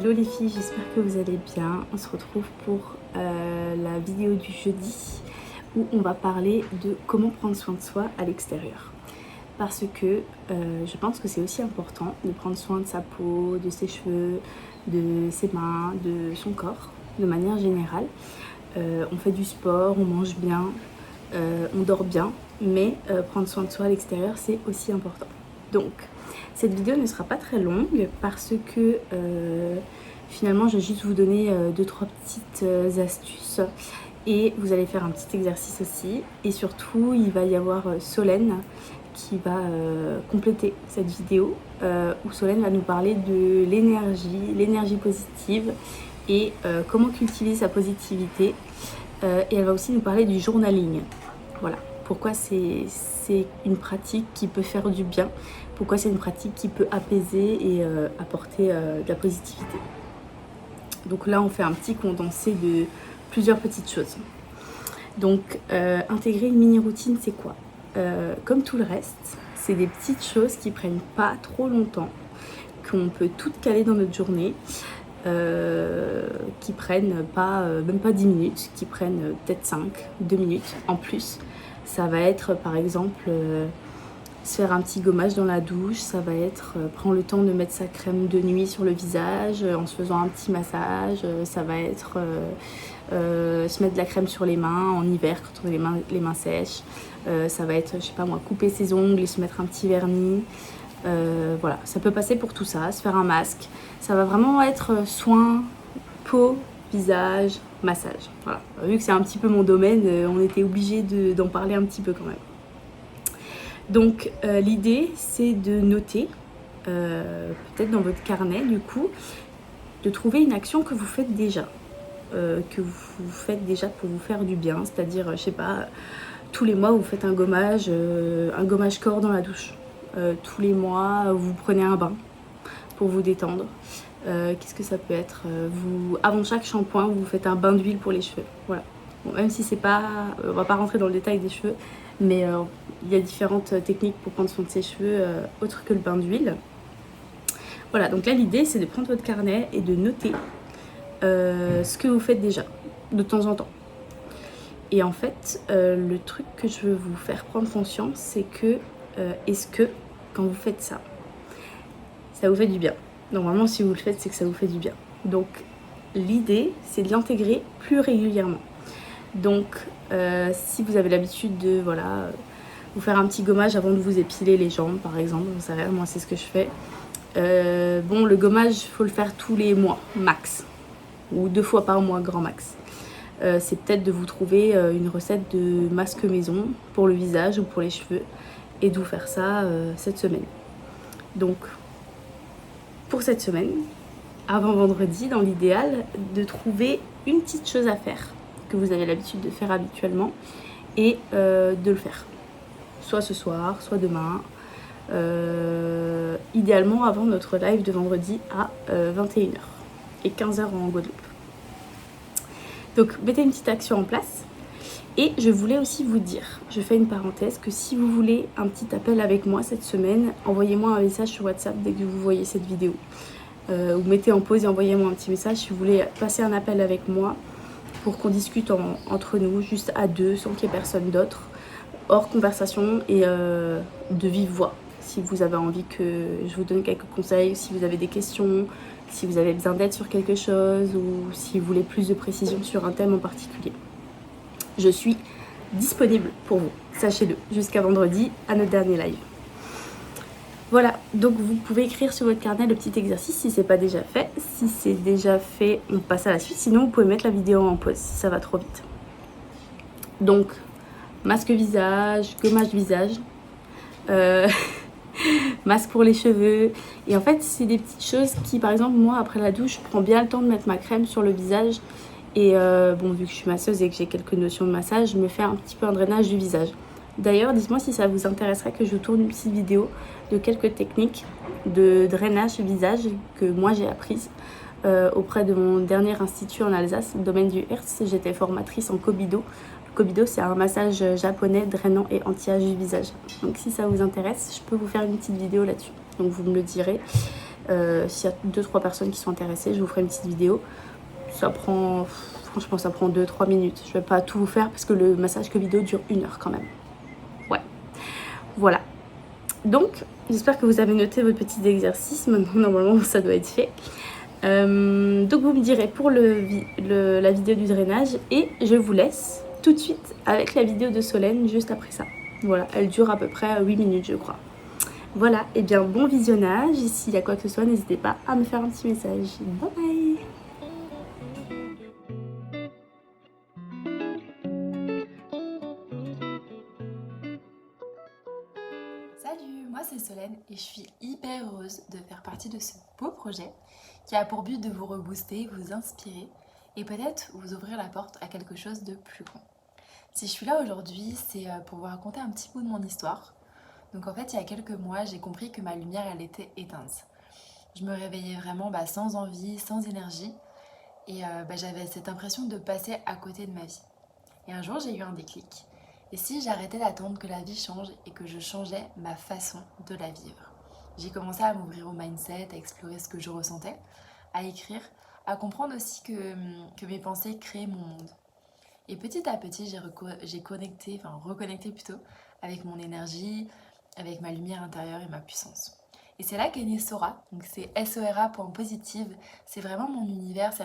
Hello les filles, j'espère que vous allez bien. On se retrouve pour la vidéo du jeudi où on va parler de comment prendre soin de soi à l'extérieur. Parce que je pense que c'est aussi important de prendre soin de sa peau, de ses cheveux, de ses mains, de son corps de manière générale. On fait du sport, on mange bien, on dort bien, mais prendre soin de soi à l'extérieur c'est aussi important. Donc cette vidéo ne sera pas très longue parce que finalement je vais juste vous donner 2-3 petites astuces et vous allez faire un petit exercice aussi. Et surtout il va y avoir Solène qui va compléter cette vidéo où Solène va nous parler de l'énergie positive et comment cultiver sa positivité. Et elle va aussi nous parler du journaling. Voilà, pourquoi c'est une pratique qui peut faire du bien, pourquoi c'est une pratique qui peut apaiser et apporter de la positivité. Donc là on fait un petit condensé de plusieurs petites choses. Donc intégrer une mini routine, c'est quoi? Comme tout le reste, c'est des petites choses qui prennent pas trop longtemps, qu'on peut toutes caler dans notre journée, qui prennent même pas 10 minutes, qui prennent peut-être 2 minutes en plus. Ça va être par exemple se faire un petit gommage dans la douche, ça va être prendre le temps de mettre sa crème de nuit sur le visage en se faisant un petit massage, ça va être se mettre de la crème sur les mains en hiver quand on a les mains sèches, ça va être, je sais pas moi, couper ses ongles et se mettre un petit vernis. Voilà, ça peut passer pour tout ça, se faire un masque. Ça va vraiment être soin, peau, visage, massage. Voilà, vu que c'est un petit peu mon domaine, on était obligé d'en parler un petit peu quand même. Donc l'idée c'est de noter, peut-être dans votre carnet du coup, de trouver une action que vous faites déjà. Pour vous faire du bien, c'est-à-dire, je sais pas, tous les mois vous faites un gommage corps dans la douche. Tous les mois vous prenez un bain pour vous détendre. Qu'est-ce que ça peut être, avant chaque shampoing vous faites un bain d'huile pour les cheveux. Voilà. Bon, même si c'est pas, on va pas rentrer dans le détail des cheveux, mais il y a différentes techniques pour prendre soin de ses cheveux autres que le bain d'huile. Voilà, donc là l'idée c'est de prendre votre carnet et de noter ce que vous faites déjà de temps en temps. Et en fait le truc que je veux vous faire prendre conscience, c'est que est-ce que quand vous faites ça vous fait du bien? Normalement si vous le faites c'est que ça vous fait du bien. Donc l'idée c'est de l'intégrer plus régulièrement. Donc si vous avez l'habitude de vous faire un petit gommage avant de vous épiler les jambes par exemple, vous savez, moi c'est ce que je fais. Bon, le gommage il faut le faire tous les mois max, ou 2 fois par mois grand max. C'est peut-être de vous trouver une recette de masque maison pour le visage ou pour les cheveux et de vous faire ça cette semaine. Donc pour cette semaine, avant vendredi dans l'idéal, de trouver une petite chose à faire que vous avez l'habitude de faire habituellement et de le faire soit ce soir, soit demain, idéalement avant notre live de vendredi à 21h et 15h en Guadeloupe. Donc mettez une petite action en place. Et je voulais aussi vous dire, je fais une parenthèse, que si vous voulez un petit appel avec moi cette semaine, envoyez-moi un message sur WhatsApp dès que vous voyez cette vidéo. Ou mettez en pause et envoyez-moi un petit message si vous voulez passer un appel avec moi pour qu'on discute entre nous, juste à deux, sans qu'il y ait personne d'autre, hors conversation et de vive voix. Si vous avez envie que je vous donne quelques conseils, si vous avez des questions, si vous avez besoin d'aide sur quelque chose ou si vous voulez plus de précision sur un thème en particulier. Je suis disponible pour vous, sachez-le, jusqu'à vendredi à notre dernier live. Voilà, donc vous pouvez écrire sur votre carnet le petit exercice si c'est pas déjà fait. Si c'est déjà fait, on passe à la suite. Sinon, vous pouvez mettre la vidéo en pause si ça va trop vite. Donc, masque visage, gommage visage, masque pour les cheveux. Et en fait, c'est des petites choses qui, par exemple, moi, après la douche, je prends bien le temps de mettre ma crème sur le visage. Et bon, vu que je suis masseuse et que j'ai quelques notions de massage, je me fais un petit peu un drainage du visage. D'ailleurs, dites-moi si ça vous intéresserait que je tourne une petite vidéo de quelques techniques de drainage visage que moi j'ai apprises auprès de mon dernier institut en Alsace, le domaine du Hertz. J'étais formatrice en Kobido. Le Kobido, c'est un massage japonais drainant et anti-âge du visage. Donc si ça vous intéresse, je peux vous faire une petite vidéo là-dessus. Donc vous me le direz. S'il y a 2-3 personnes qui sont intéressées, je vous ferai une petite vidéo. Ça prend, franchement, ça prend 2-3 minutes. Je vais pas tout vous faire parce que le massage que vidéo dure 1 heure quand même. Ouais, voilà. Donc, j'espère que vous avez noté vos petits exercices. Maintenant, normalement, ça doit être fait. Donc, vous me direz pour la vidéo du drainage. Et je vous laisse tout de suite avec la vidéo de Solène juste après ça. Voilà, elle dure à peu près 8 minutes, je crois. Voilà, et bien bon visionnage. Et s'il y a quoi que ce soit, n'hésitez pas à me faire un petit message. Bye bye. Salut, moi c'est Solène et je suis hyper heureuse de faire partie de ce beau projet qui a pour but de vous rebooster, vous inspirer et peut-être vous ouvrir la porte à quelque chose de plus grand. Si je suis là aujourd'hui, c'est pour vous raconter un petit bout de mon histoire. Donc en fait, il y a quelques mois, j'ai compris que ma lumière, elle était éteinte. Je me réveillais vraiment sans envie, sans énergie et j'avais cette impression de passer à côté de ma vie. Et un jour, j'ai eu un déclic. Et si j'arrêtais d'attendre que la vie change et que je changeais ma façon de la vivre? J'ai commencé à m'ouvrir au mindset, à explorer ce que je ressentais, à écrire, à comprendre aussi que mes pensées créaient mon monde. Et petit à petit, j'ai reconnecté plutôt avec mon énergie, avec ma lumière intérieure et ma puissance. Et c'est là qu'est née Sora, donc c'est SORA.positive, c'est vraiment mon univers, c'est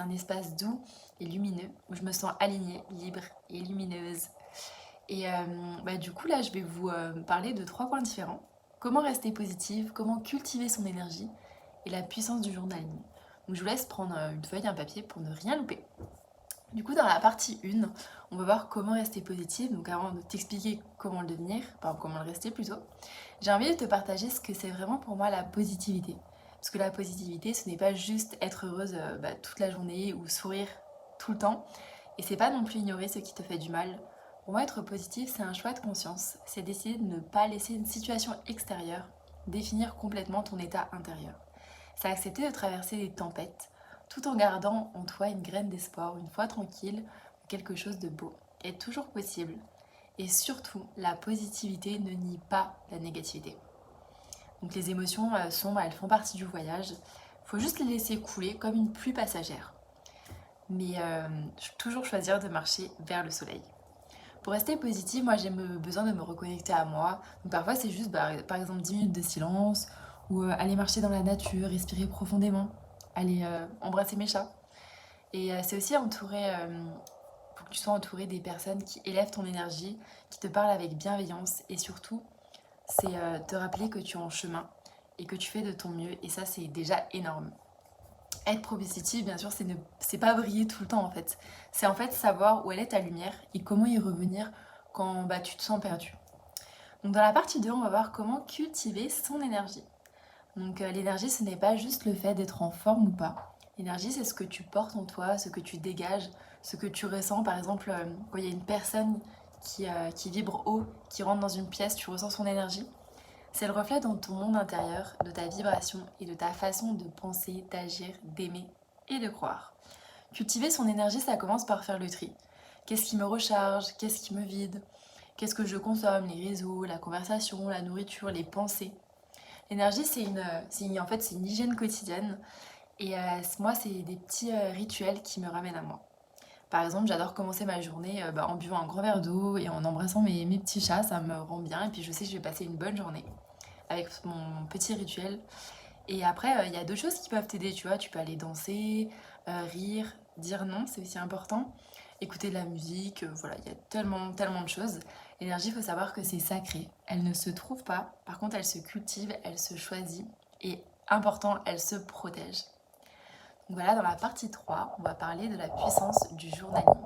un espace doux et lumineux où je me sens alignée, libre et lumineuse. Et du coup là je vais vous parler de 3 points différents. Comment rester positive, comment cultiver son énergie et la puissance du journaling. Donc je vous laisse prendre une feuille, un papier pour ne rien louper. Du coup, dans la partie 1, on va voir comment rester positive. Donc avant de t'expliquer comment le devenir, enfin comment le rester plutôt, j'ai envie de te partager ce que c'est vraiment pour moi la positivité. Parce que la positivité, ce n'est pas juste être heureuse toute la journée ou sourire tout le temps. Et c'est pas non plus ignorer ce qui te fait du mal. Pour moi, être positive, c'est un choix de conscience. C'est décider de ne pas laisser une situation extérieure définir complètement ton état intérieur. C'est accepter de traverser des tempêtes, tout en gardant en toi une graine d'espoir, une foi tranquille, quelque chose de beau est toujours possible. Et surtout, la positivité ne nie pas la négativité. Donc les émotions sombres, elles font partie du voyage. Il faut juste les laisser couler comme une pluie passagère. Mais toujours choisir de marcher vers le soleil. Pour rester positive, moi j'ai besoin de me reconnecter à moi. Donc parfois c'est juste par exemple 10 minutes de silence ou aller marcher dans la nature, respirer profondément, aller embrasser mes chats. Et c'est aussi faut que tu sois entouré des personnes qui élèvent ton énergie, qui te parlent avec bienveillance et surtout c'est te rappeler que tu es en chemin et que tu fais de ton mieux et ça c'est déjà énorme. Être positif, bien sûr, c'est pas briller tout le temps en fait. C'est en fait savoir où elle est ta lumière et comment y revenir quand tu te sens perdu. Donc dans la partie 2, on va voir comment cultiver son énergie. Donc l'énergie, ce n'est pas juste le fait d'être en forme ou pas. L'énergie, c'est ce que tu portes en toi, ce que tu dégages, ce que tu ressens. Par exemple, quand il y a une personne qui vibre haut, qui rentre dans une pièce, tu ressens son énergie. C'est le reflet dans ton monde intérieur, de ta vibration et de ta façon de penser, d'agir, d'aimer et de croire. Cultiver son énergie, ça commence par faire le tri. Qu'est-ce qui me recharge? Qu'est-ce qui me vide? Qu'est-ce que je consomme? Les réseaux, la conversation, la nourriture, les pensées. L'énergie, c'est une hygiène quotidienne. Et moi, c'est des petits rituels qui me ramènent à moi. Par exemple, j'adore commencer ma journée en buvant un grand verre d'eau et en embrassant mes petits chats, ça me rend bien. Et puis je sais que je vais passer une bonne journée avec mon petit rituel. Et après, il y a d'autres choses qui peuvent t'aider, tu vois. Tu peux aller danser, rire, dire non, c'est aussi important. Écouter de la musique, voilà, il y a tellement, tellement de choses. L'énergie, il faut savoir que c'est sacré. Elle ne se trouve pas, par contre, elle se cultive, elle se choisit. Et important, elle se protège. Donc voilà, dans la partie 3, on va parler de la puissance du journaling.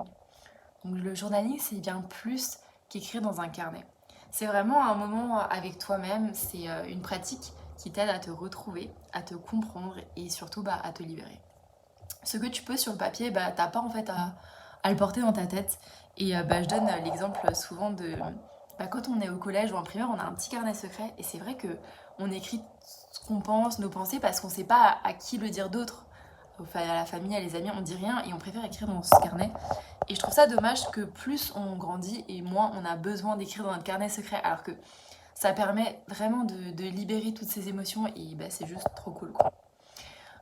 Donc le journaling, c'est bien plus qu'écrire dans un carnet. C'est vraiment un moment avec toi-même, c'est une pratique qui t'aide à te retrouver, à te comprendre et surtout à te libérer. Ce que tu peux sur le papier, t'as pas en fait à le porter dans ta tête. Et je donne l'exemple souvent de quand on est au collège ou en primaire, on a un petit carnet secret et c'est vrai qu'on écrit ce qu'on pense, nos pensées parce qu'on sait pas à qui le dire d'autre. Enfin, à la famille, à les amis, on dit rien et on préfère écrire dans ce carnet. Et je trouve ça dommage que plus on grandit et moins on a besoin d'écrire dans notre carnet secret. Alors que Ça permet vraiment de libérer toutes ces émotions et bah, c'est juste trop cool quoi.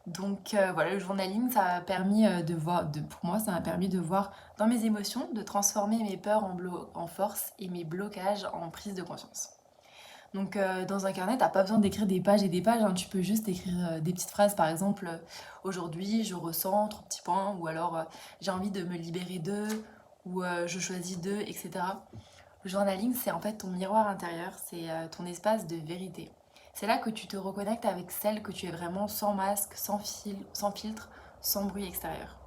Donc voilà, le journaling, ça m'a permis de voir, pour moi, ça m'a permis de voir dans mes émotions, de transformer mes peurs en force et mes blocages en prise de conscience. Donc dans un carnet, t'as pas besoin d'écrire des pages et des pages, hein. Tu peux juste écrire des petites phrases, par exemple, aujourd'hui je ressens 3 petits points, ou alors j'ai envie de me libérer d'eux, ou je choisis d'eux, etc. Le journaling, c'est en fait ton miroir intérieur, c'est ton espace de vérité. C'est là que tu te reconnectes avec celle que tu es vraiment, sans masque, sans filtre, sans bruit extérieur.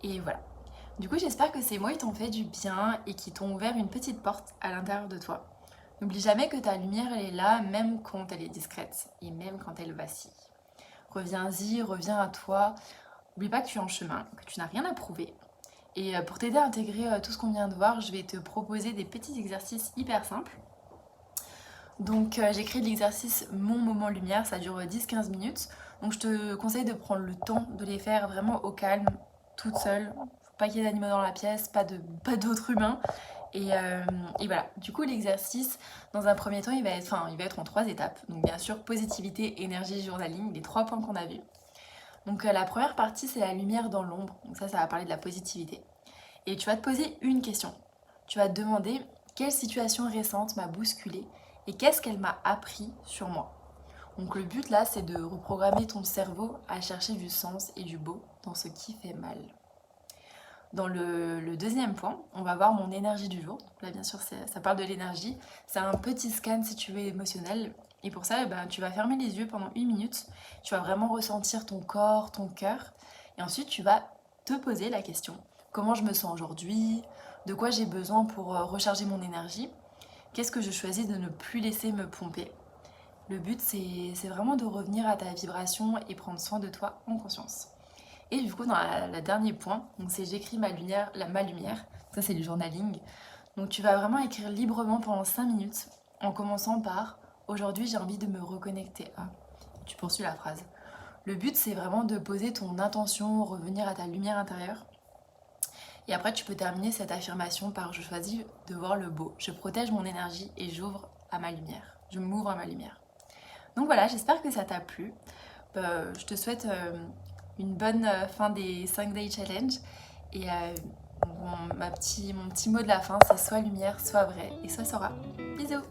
Et voilà. Du coup, j'espère que ces mots ils t'ont fait du bien et qu'ils t'ont ouvert une petite porte à l'intérieur de toi. N'oublie jamais que ta lumière, elle est là, même quand elle est discrète et même quand elle vacille. Reviens-y, reviens à toi. N'oublie pas que tu es en chemin, que tu n'as rien à prouver. Et pour t'aider à intégrer tout ce qu'on vient de voir, je vais te proposer des petits exercices hyper simples. Donc j'ai créé l'exercice Mon moment lumière, ça dure 10-15 minutes. Donc je te conseille de prendre le temps de les faire vraiment au calme, toute seule. Faut pas qu'il y ait d'animaux dans la pièce, pas d'autres humains. Et voilà, du coup l'exercice, dans un premier temps, il va être en 3 étapes. Donc bien sûr, positivité, énergie, journaling, les 3 points qu'on a vus. Donc la première partie, c'est la lumière dans l'ombre. Donc ça va parler de la positivité. Et tu vas te poser une question. Tu vas te demander quelle situation récente m'a bousculée et qu'est-ce qu'elle m'a appris sur moi. Donc le but là, c'est de reprogrammer ton cerveau à chercher du sens et du beau dans ce qui fait mal. Dans le deuxième point, on va voir mon énergie du jour. Donc là, bien sûr, ça parle de l'énergie. C'est un petit scan, si tu veux, émotionnel. Et pour ça, tu vas fermer les yeux pendant 1 minute. Tu vas vraiment ressentir ton corps, ton cœur. Et ensuite, tu vas te poser la question. Comment je me sens aujourd'hui? De quoi j'ai besoin pour recharger mon énergie? Qu'est-ce que je choisis de ne plus laisser me pomper? Le but, c'est vraiment de revenir à ta vibration et prendre soin de toi en conscience. Et du coup, dans le dernier point, c'est j'écris ma lumière. Ça, c'est du journaling. Donc, tu vas vraiment écrire librement pendant 5 minutes, en commençant par aujourd'hui, j'ai envie de me reconnecter à. Tu poursuis la phrase. Le but, c'est vraiment de poser ton intention, revenir à ta lumière intérieure. Et après, tu peux terminer cette affirmation par je choisis de voir le beau. Je protège mon énergie et j'ouvre à ma lumière. Je m'ouvre à ma lumière. Donc voilà, j'espère que ça t'a plu. Je te souhaite une bonne fin des 5 Day Challenge. Et mon petit mot de la fin, c'est soit lumière, soit vrai, et soit sera. Bisous!